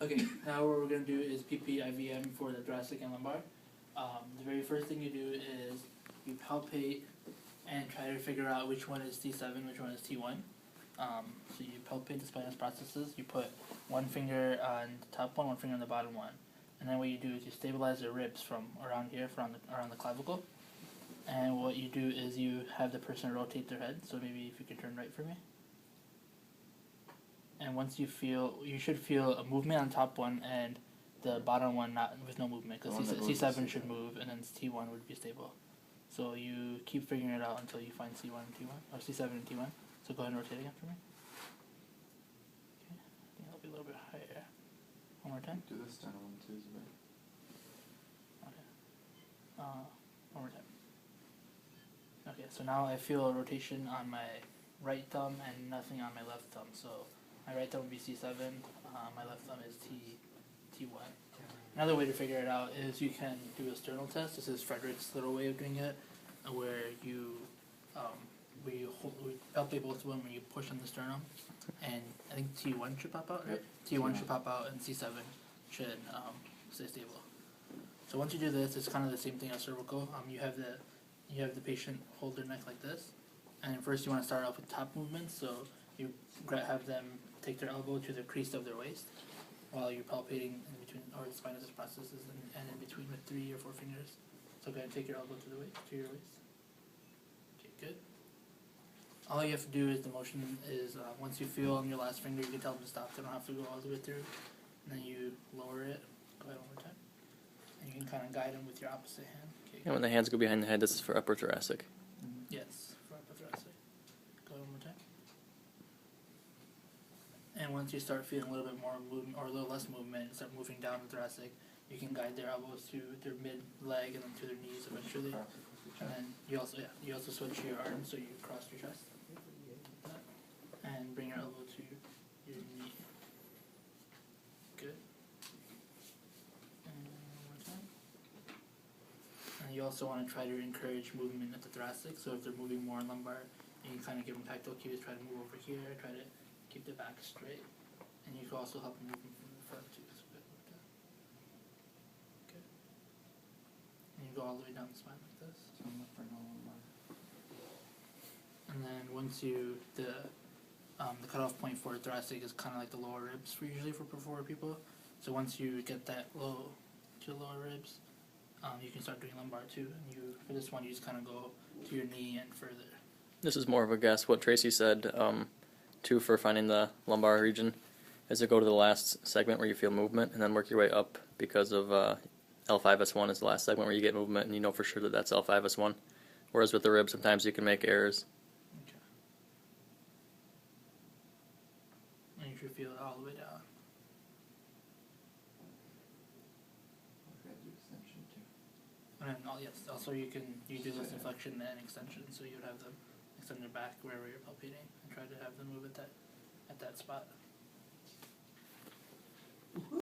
Okay, now what we're going to do is PPIVM for the thoracic and lumbar. The very first thing you do is you palpate and try to figure out which one is T7, which one is T1. So you palpate the spinous processes, you put one finger on the top one finger on the bottom one. And then what you do is you stabilize the ribs from around here, around the clavicle. And what you do is you have the person rotate their head, so maybe if you could turn right for me. And once you should feel a movement on top one and the bottom one with no movement, because C7 should move and then T1 would be stable. So you keep figuring it out until you find C1 and T1, or C7 and T1. So go ahead and rotate again for me. Okay, I think that'll be a little bit higher. One more time. Do this down one too, Zubair. Okay. One more time. Okay, so now I feel a rotation on my right thumb and nothing on my left thumb. So my right thumb would be C7, my left thumb is T1. Another way to figure it out is you can do a sternal test. This is Frederick's little way of doing it, where you palpate both of them when you push on the sternum, and I think T1 should pop out, right? Yep. T1 should pop out and C7 should stay stable. So once you do this, it's kind of the same thing as cervical. You have the patient hold their neck like this, and first you want to start off with top movements. So you have them take their elbow to the crease of their waist while you're palpating in between, or the spinous processes, and in between with 3 or 4 fingers. So go ahead and take your elbow to your waist. Okay, good. All you have to do is the motion is once you feel on your last finger, you can tell them to stop. They don't have to go all the way through. And then you lower it. Go ahead one more time. And you can kind of guide them with your opposite hand. Okay, and when the hands go behind the head, this is for upper thoracic. Yes, for upper thoracic. Go ahead one more time. And once you start feeling a little bit more movement or a little less movement, start moving down the thoracic, you can guide their elbows to their mid leg and then to their knees eventually. And then you also switch your arms, so you cross your chest. And bring your elbow to your knee. Good. And one more time. And you also want to try to encourage movement at the thoracic, so if they're moving more in lumbar, you can kind of give them tactile cues, try to move over here, try to keep the back straight. And you can also help them move from the front too. So good. And you go all the way down the spine like this. And then once the cutoff point for thoracic is kind of like the lower ribs usually for people. So once you get that low to the lower ribs, you can start doing lumbar too. And for this one, you just kind of go to your knee and further. This is more of a guess. What Tracy said, too, for finding the lumbar region, is to go to the last segment where you feel movement and then work your way up, because of L5S1 is the last segment where you get movement, and you know for sure that that's L5S1. Whereas with the ribs, sometimes you can make errors. Okay. And you should feel it all the way down. And then, also you do this inflection and extension, so you would have them extend their back wherever you're palpating and try to have them move at that spot.